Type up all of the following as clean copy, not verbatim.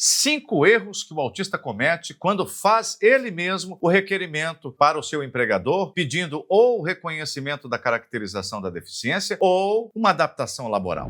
5 erros que o autista comete quando faz ele mesmo o requerimento para o seu empregador, pedindo ou o reconhecimento da caracterização da deficiência ou uma adaptação laboral.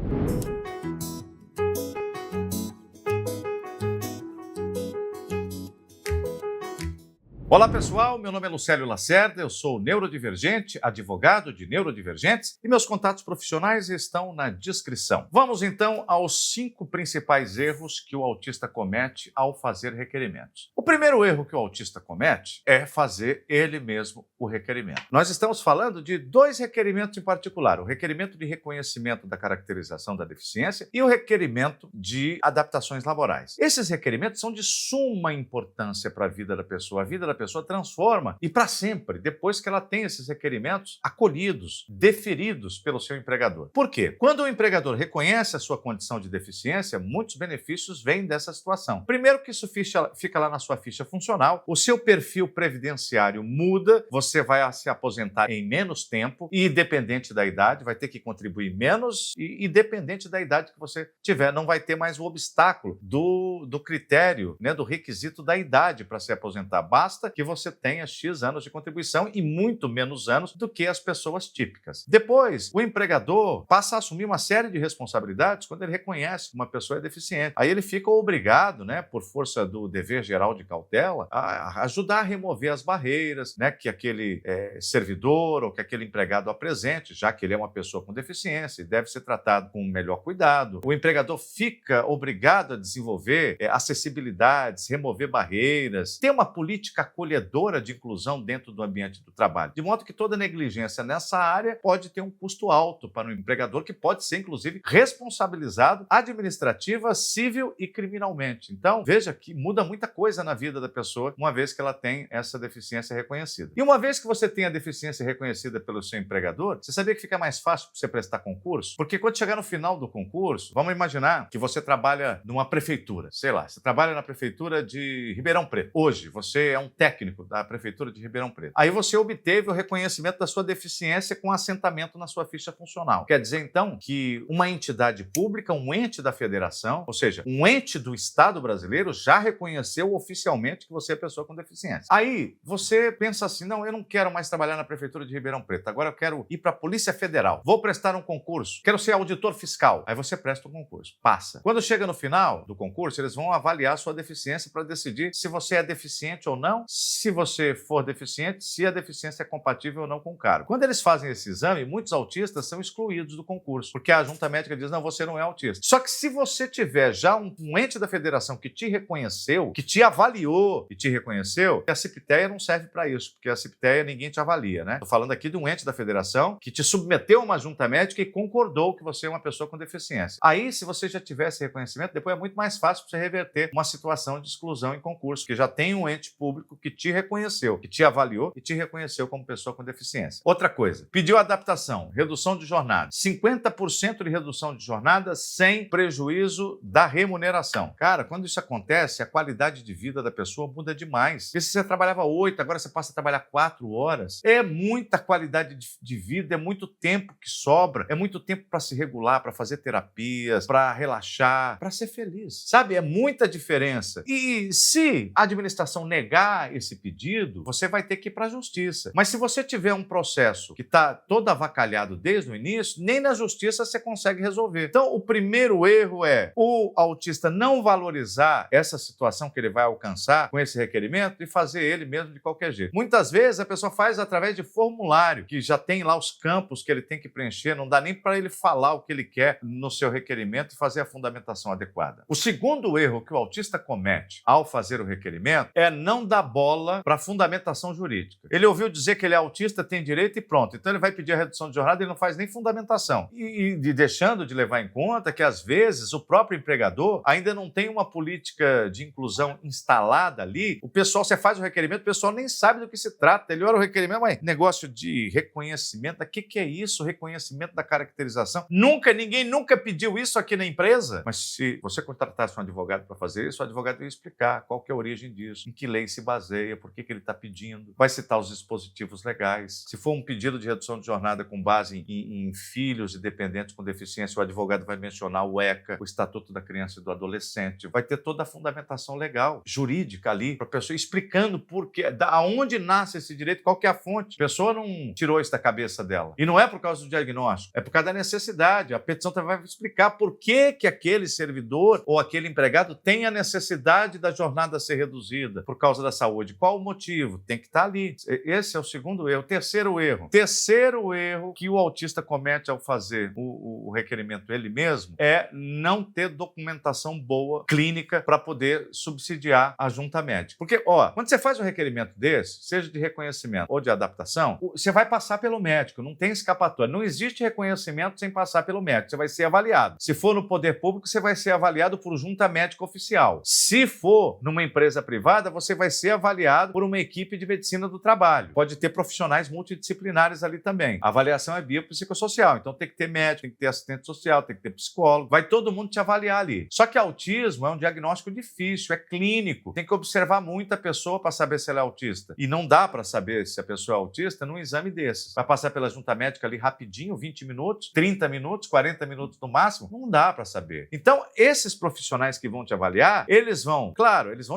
Olá pessoal, meu nome é Lucélio Lacerda, eu sou neurodivergente, advogado de neurodivergentes e meus contatos profissionais estão na descrição. Vamos então aos 5 principais erros que o autista comete ao fazer requerimentos. O primeiro erro que o autista comete é fazer ele mesmo o requerimento. Nós estamos falando de 2 requerimentos em particular, o requerimento de reconhecimento da caracterização da deficiência e o requerimento de adaptações laborais. Esses requerimentos são de suma importância para a vida da pessoa. A vida da pessoa transforma e para sempre, depois que ela tem esses requerimentos acolhidos, deferidos pelo seu empregador. Por quê? Quando o empregador reconhece a sua condição de deficiência, muitos benefícios vêm dessa situação. Primeiro que isso fica lá na sua ficha funcional, o seu perfil previdenciário muda, você vai se aposentar em menos tempo e independente da idade, vai ter que contribuir menos e independente da idade que você tiver, não vai ter mais o obstáculo do critério, do requisito da idade para se aposentar. Basta que você tenha X anos de contribuição e muito menos anos do que as pessoas típicas. Depois, o empregador passa a assumir uma série de responsabilidades quando ele reconhece que uma pessoa é deficiente. Aí ele fica obrigado, por força do dever geral de cautela, a ajudar a remover as barreiras, que aquele servidor ou que aquele empregado apresente, já que ele é uma pessoa com deficiência e deve ser tratado com o melhor cuidado. O empregador fica obrigado a desenvolver acessibilidades, remover barreiras, ter uma política acolhedora de inclusão dentro do ambiente do trabalho. De modo que toda negligência nessa área pode ter um custo alto para o empregador, que pode ser, inclusive, responsabilizado administrativa, civil e criminalmente. Então, veja que muda muita coisa na vida da pessoa, uma vez que ela tem essa deficiência reconhecida. E uma vez que você tem a deficiência reconhecida pelo seu empregador, você sabia que fica mais fácil para você prestar concurso? Porque quando chegar no final do concurso, vamos imaginar que você trabalha numa prefeitura, sei lá, você trabalha na prefeitura de Ribeirão Preto. Hoje, você é um técnico da Prefeitura de Ribeirão Preto. Aí você obteve o reconhecimento da sua deficiência com assentamento na sua ficha funcional. Quer dizer, então, que uma entidade pública, um ente da federação, ou seja, um ente do Estado brasileiro já reconheceu oficialmente que você é pessoa com deficiência. Aí você pensa assim, não, eu não quero mais trabalhar na Prefeitura de Ribeirão Preto, agora eu quero ir para a Polícia Federal, vou prestar um concurso, quero ser auditor fiscal. Aí você presta um concurso, passa. Quando chega no final do concurso, eles vão avaliar a sua deficiência para decidir se você é deficiente ou não, se você for deficiente, se a deficiência é compatível ou não com o cargo. Quando eles fazem esse exame, muitos autistas são excluídos do concurso, porque a junta médica diz, não, você não é autista. Só que se você tiver já um ente da federação que te reconheceu, que te avaliou e te reconheceu, a CIPTEA não serve para isso, porque a CIPTEA ninguém te avalia, Estou falando aqui de um ente da federação que te submeteu a uma junta médica e concordou que você é uma pessoa com deficiência. Aí, se você já tiver esse reconhecimento, depois é muito mais fácil para você reverter uma situação de exclusão em concurso, que já tem um ente público que te reconheceu, que te avaliou e te reconheceu como pessoa com deficiência. Outra coisa, pediu adaptação, redução de jornada. 50% de redução de jornada sem prejuízo da remuneração. Cara, quando isso acontece, a qualidade de vida da pessoa muda demais. Porque se você trabalhava 8, agora você passa a trabalhar 4 horas, é muita qualidade de vida, é muito tempo que sobra, é muito tempo para se regular, para fazer terapias, para relaxar, para ser feliz. Sabe, é muita diferença. E se a administração negar esse pedido, você vai ter que ir para a justiça. Mas se você tiver um processo que está todo avacalhado desde o início, nem na justiça você consegue resolver. Então, o primeiro erro é o autista não valorizar essa situação que ele vai alcançar com esse requerimento e fazer ele mesmo de qualquer jeito. Muitas vezes a pessoa faz através de formulário, que já tem lá os campos que ele tem que preencher, não dá nem para ele falar o que ele quer no seu requerimento e fazer a fundamentação adequada. O segundo erro que o autista comete ao fazer o requerimento é não dar bola para a fundamentação jurídica. Ele ouviu dizer que ele é autista, tem direito e pronto. Então ele vai pedir a redução de jornada e não faz nem fundamentação. E deixando de levar em conta que, às vezes, o próprio empregador ainda não tem uma política de inclusão instalada ali. O pessoal, você faz o requerimento, o pessoal nem sabe do que se trata. Ele olha o requerimento, mas negócio de reconhecimento, o que é isso? Reconhecimento da caracterização. Ninguém nunca pediu isso aqui na empresa. Mas se você contratasse um advogado para fazer isso, o advogado ia explicar qual que é a origem disso, em que lei se baseia. baseia, por que ele está pedindo, vai citar os dispositivos legais. Se for um pedido de redução de jornada com base em filhos e dependentes com deficiência, o advogado vai mencionar o ECA, o Estatuto da Criança e do Adolescente, vai ter toda a fundamentação legal, jurídica ali, para a pessoa explicando por quê, aonde nasce esse direito, qual que é a fonte. A pessoa não tirou isso da cabeça dela. E não é por causa do diagnóstico, é por causa da necessidade. A petição também vai explicar por que aquele servidor ou aquele empregado tem a necessidade da jornada ser reduzida por causa da saúde. Qual o motivo? Tem que estar ali. Esse é o segundo erro. Terceiro erro que o autista comete ao fazer o requerimento ele mesmo é não ter documentação boa, clínica, para poder subsidiar a junta médica. Porque, quando você faz um requerimento desse, seja de reconhecimento ou de adaptação, você vai passar pelo médico, não tem escapatória. Não existe reconhecimento sem passar pelo médico. Você vai ser avaliado. Se for no poder público, você vai ser avaliado por junta médica oficial. Se for numa empresa privada, você vai ser avaliado por uma equipe de medicina do trabalho. Pode ter profissionais multidisciplinares ali também. A avaliação é biopsicossocial, então tem que ter médico, tem que ter assistente social, tem que ter psicólogo. Vai todo mundo te avaliar ali. Só que autismo é um diagnóstico difícil, é clínico. Tem que observar muito a pessoa para saber se ela é autista. E não dá para saber se a pessoa é autista num exame desses. Vai passar pela junta médica ali rapidinho, 20 minutos, 30 minutos, 40 minutos no máximo. Não dá para saber. Então, esses profissionais que vão te avaliar, eles vão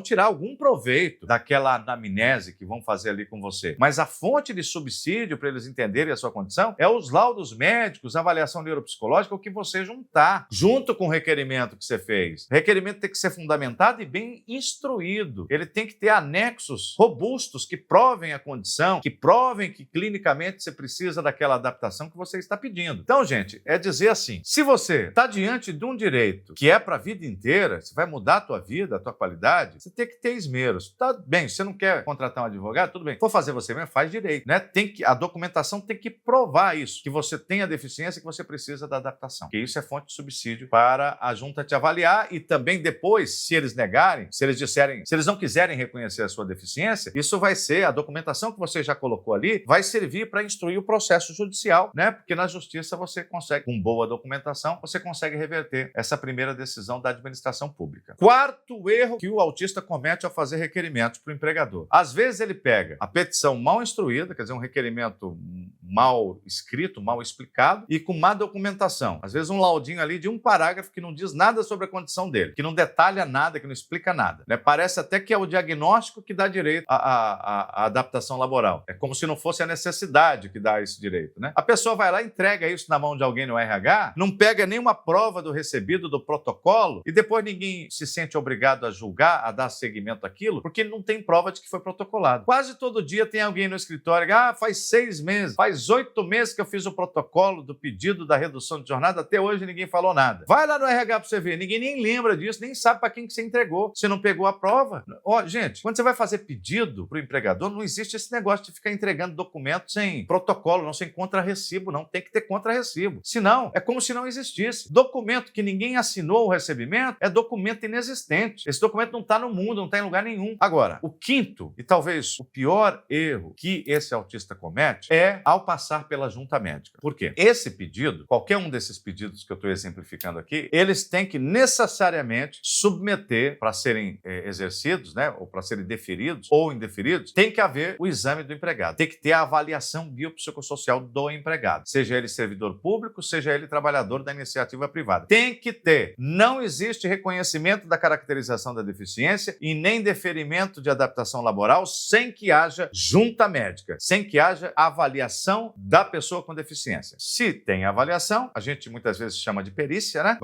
tirar algum proveito daquela anamnese que vão fazer ali com você. Mas a fonte de subsídio para eles entenderem a sua condição é os laudos médicos, a avaliação neuropsicológica, o que você juntar junto com o requerimento que você fez. O requerimento tem que ser fundamentado e bem instruído. Ele tem que ter anexos robustos que provem a condição, que provem que clinicamente você precisa daquela adaptação que você está pedindo. Então, gente, é dizer assim, se você está diante de um direito que é para a vida inteira, você vai mudar a tua vida, a tua qualidade, você tem que ter esmeros. Tá bem, você não quer contratar um advogado? Tudo bem. For fazer você mesmo, faz direito, né? A documentação tem que provar isso, que você tem a deficiência e que você precisa da adaptação. Que isso é fonte de subsídio para a junta te avaliar e também depois, se eles negarem, se eles não quiserem reconhecer a sua deficiência, isso vai ser, a documentação que você já colocou ali, vai servir para instruir o processo judicial, né? Porque na justiça você consegue, com boa documentação, você consegue reverter essa primeira decisão da administração pública. Quarto erro que o autista comete ao fazer requerimentos para o empregador. Às vezes ele pega a petição mal instruída, quer dizer, um requerimento mal escrito, mal explicado e com má documentação. Às vezes um laudinho ali de um parágrafo que não diz nada sobre a condição dele, que não detalha nada, que não explica nada, né? Parece até que é o diagnóstico que dá direito à adaptação laboral. É como se não fosse a necessidade que dá esse direito, né? A pessoa vai lá e entrega isso na mão de alguém no RH, não pega nenhuma prova do recebido do protocolo e depois ninguém se sente obrigado a julgar, a dar seguimento àquilo, porque não tem prova de que foi protocolado. Quase todo dia tem alguém no escritório, faz 6 meses, faz 8 meses que eu fiz o protocolo do pedido da redução de jornada, até hoje ninguém falou nada. Vai lá no RH para você ver, ninguém nem lembra disso, nem sabe para quem que você entregou, você não pegou a prova. Gente, quando você vai fazer pedido para o empregador, não existe esse negócio de ficar entregando documento sem protocolo, não, sem contra-recibo, não, tem que ter contra-recibo. Senão, é como se não existisse. Documento que ninguém assinou o recebimento é documento inexistente. Esse documento não está no mundo, não está em lugar nenhum. Agora, o quinto e talvez o pior erro que esse autista comete é ao passar pela junta médica. Por quê? Esse pedido, qualquer um desses pedidos que eu estou exemplificando aqui, eles têm que necessariamente submeter para serem exercidos, né, ou para serem deferidos ou indeferidos, tem que haver o exame do empregado, tem que ter a avaliação biopsicossocial do empregado, seja ele servidor público, seja ele trabalhador da iniciativa privada. Tem que ter. Não existe reconhecimento da caracterização da deficiência e nem deferimento de adaptação laboral sem que haja junta médica, sem que haja avaliação da pessoa com deficiência. Se tem avaliação, a gente muitas vezes chama de perícia, né?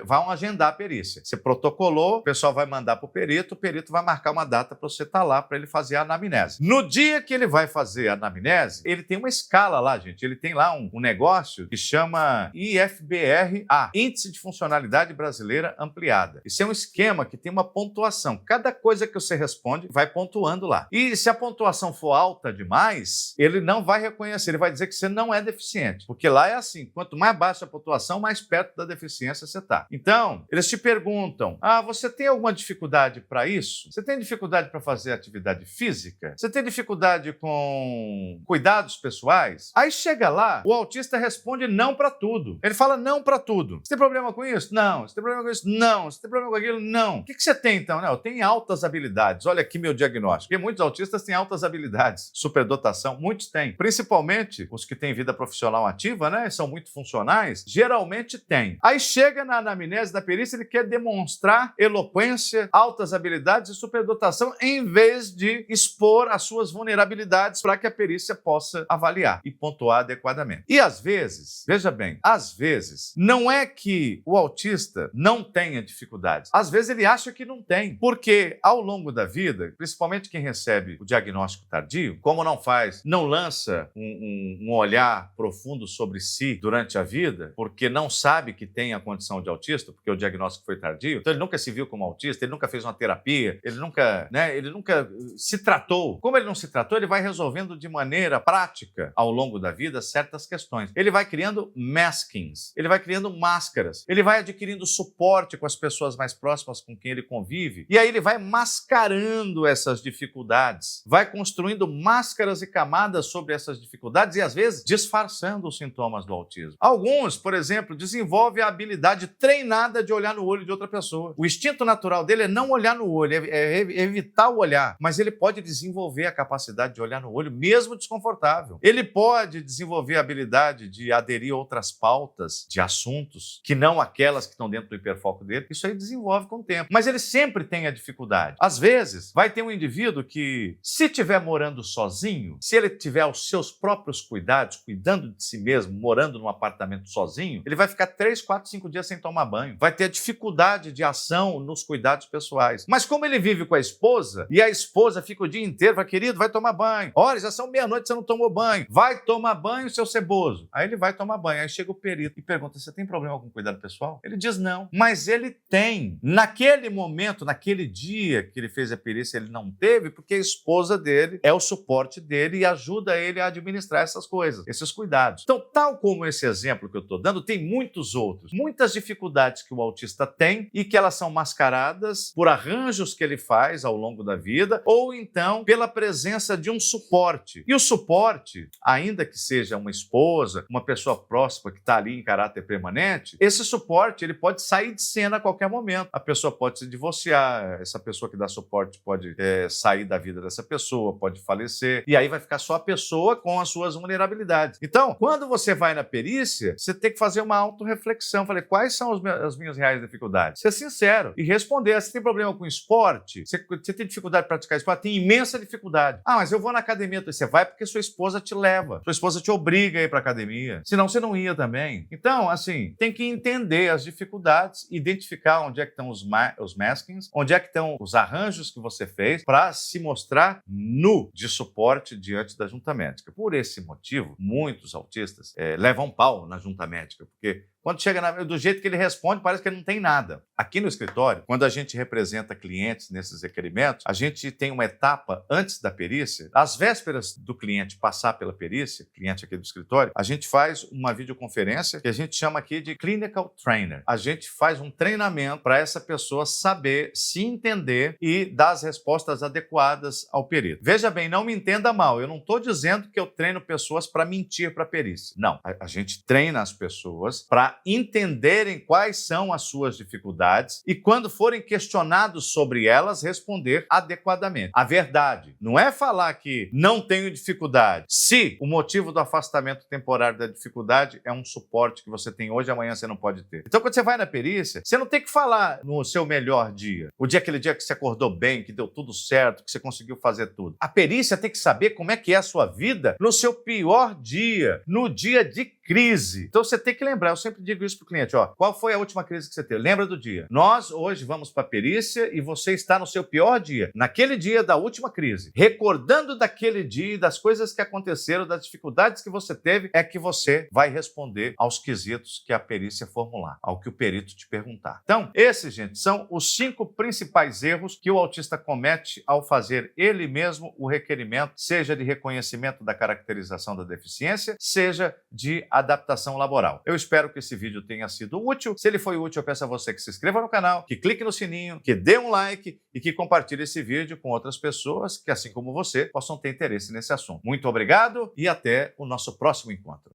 Vão agendar a perícia. Você protocolou, o pessoal vai mandar para o perito vai marcar uma data para você estar lá para ele fazer a anamnese. No dia que ele vai fazer a anamnese, ele tem uma escala lá, gente. Ele tem lá um negócio que chama IFBR-A, Índice de Funcionalidade Brasileira Ampliada. Isso é um esquema que tem uma pontuação. Cada coisa que você responde vai pontuando lá. E se a pontuação for alta demais, ele não vai reconhecer. vai dizer que você não é deficiente, porque lá é assim, quanto mais baixa a pontuação, mais perto da deficiência você está. Então, eles te perguntam, você tem alguma dificuldade para isso? Você tem dificuldade para fazer atividade física? Você tem dificuldade com cuidados pessoais? Aí chega lá, o autista responde não para tudo. Ele fala não para tudo. Você tem problema com isso? Não. Você tem problema com isso? Não. Você tem problema com aquilo? Não. O que você tem então? Não, eu tenho altas habilidades. Olha aqui meu diagnóstico. Porque muitos autistas têm altas habilidades, superdotação, muitos têm. Principalmente os que têm vida profissional ativa, né? São muito funcionais, geralmente têm. Aí chega na anamnese da perícia, ele quer demonstrar eloquência, altas habilidades e superdotação, em vez de expor as suas vulnerabilidades para que a perícia possa avaliar e pontuar adequadamente. E às vezes, veja bem, às vezes, não é que o autista não tenha dificuldades. Às vezes ele acha que não tem, porque ao longo da vida, principalmente quem recebe o diagnóstico tardio, como não lança um olhar profundo sobre si durante a vida, porque não sabe que tem a condição de autista, porque o diagnóstico foi tardio, então ele nunca se viu como autista, ele nunca fez uma terapia, ele nunca se tratou. Como ele não se tratou, ele vai resolvendo de maneira prática ao longo da vida certas questões. Ele vai criando maskings, ele vai criando máscaras, ele vai adquirindo suporte com as pessoas mais próximas com quem ele convive, e aí ele vai mascarando essas dificuldades, vai construindo máscaras e camadas sobre essas dificuldades e, às vezes, disfarçando os sintomas do autismo. Alguns, por exemplo, desenvolvem a habilidade treinada de olhar no olho de outra pessoa. O instinto natural dele é não olhar no olho, é evitar o olhar, mas ele pode desenvolver a capacidade de olhar no olho, mesmo desconfortável. Ele pode desenvolver a habilidade de aderir a outras pautas de assuntos, que não aquelas que estão dentro do hiperfoco dele. Isso aí desenvolve com o tempo. Mas ele sempre tem a dificuldade. Às vezes, vai ter um indivíduo que, se estiver morando sozinho, se ele tiver os seus próprios cuidados, cuidando de si mesmo, morando num apartamento sozinho, ele vai ficar 3, 4, 5 dias sem tomar banho. Vai ter dificuldade de ação nos cuidados pessoais. Mas como ele vive com a esposa, e a esposa fica o dia inteiro, vai, querido, vai tomar banho. Olha, já são meia-noite, você não tomou banho. Vai tomar banho, seu ceboso. Aí ele vai tomar banho. Aí chega o perito e pergunta, você tem problema com cuidado pessoal? Ele diz não. Mas ele tem. Naquele momento, naquele dia que ele fez a perícia, ele não teve, porque a esposa dele é o suporte dele e ajuda ele a administrar essas coisas, esses cuidados. Então, tal como esse exemplo que eu estou dando, tem muitos outros. Muitas dificuldades que o autista tem e que elas são mascaradas por arranjos que ele faz ao longo da vida ou então pela presença de um suporte. E o suporte, ainda que seja uma esposa, uma pessoa próxima que está ali em caráter permanente, esse suporte ele pode sair de cena a qualquer momento. A pessoa pode se divorciar, essa pessoa que dá suporte pode sair da vida dessa pessoa, pode falecer, e aí vai ficar só a pessoa com as suas vulnerabilidades. Então, quando você vai na perícia, você tem que fazer uma autorreflexão. Falei, quais são as minhas reais dificuldades? Ser sincero e responder. Você tem problema com esporte? Você tem dificuldade de praticar esporte? Tem imensa dificuldade. Mas eu vou na academia. Você vai porque sua esposa te leva. Sua esposa te obriga a ir para academia. Senão você não ia também. Então, assim, tem que entender as dificuldades, identificar onde é que estão os maskings, onde é que estão os arranjos que você fez para se mostrar nu de suporte diante da junta médica. Por esse motivo, muitos autistas levam pau na junta médica, porque quando chega do jeito que ele responde, parece que ele não tem nada. Aqui no escritório, quando a gente representa clientes nesses requerimentos, a gente tem uma etapa antes da perícia. Às vésperas do cliente passar pela perícia, cliente aqui do escritório, a gente faz uma videoconferência que a gente chama aqui de Clinical Trainer. A gente faz um treinamento para essa pessoa saber se entender e dar as respostas adequadas ao perito. Veja bem, não me entenda mal, eu não estou dizendo que eu treino pessoas para mentir para a perícia. Não, a gente treina as pessoas para entenderem quais são as suas dificuldades e, quando forem questionados sobre elas, responder adequadamente. A verdade não é falar que não tenho dificuldade, se o motivo do afastamento temporário da dificuldade é um suporte que você tem hoje, amanhã você não pode ter. Então, quando você vai na perícia, você não tem que falar no seu melhor dia, aquele dia que você acordou bem, que deu tudo certo, que você conseguiu fazer tudo. A perícia tem que saber como é que é a sua vida no seu pior dia, no dia de crise. Então, você tem que lembrar, eu sempre sempre digo isso para o cliente, ó, qual foi a última crise que você teve? Lembra do dia. Nós hoje vamos para a perícia e você está no seu pior dia, naquele dia da última crise. Recordando daquele dia, das coisas que aconteceram, das dificuldades que você teve, é que você vai responder aos quesitos que a perícia formular, ao que o perito te perguntar. Então, esses, gente, são os 5 principais erros que o autista comete ao fazer ele mesmo o requerimento, seja de reconhecimento da caracterização da deficiência, seja de adaptação laboral. Eu espero que esse vídeo tenha sido útil. Se ele foi útil, eu peço a você que se inscreva no canal, que clique no sininho, que dê um like e que compartilhe esse vídeo com outras pessoas que, assim como você, possam ter interesse nesse assunto. Muito obrigado e até o nosso próximo encontro.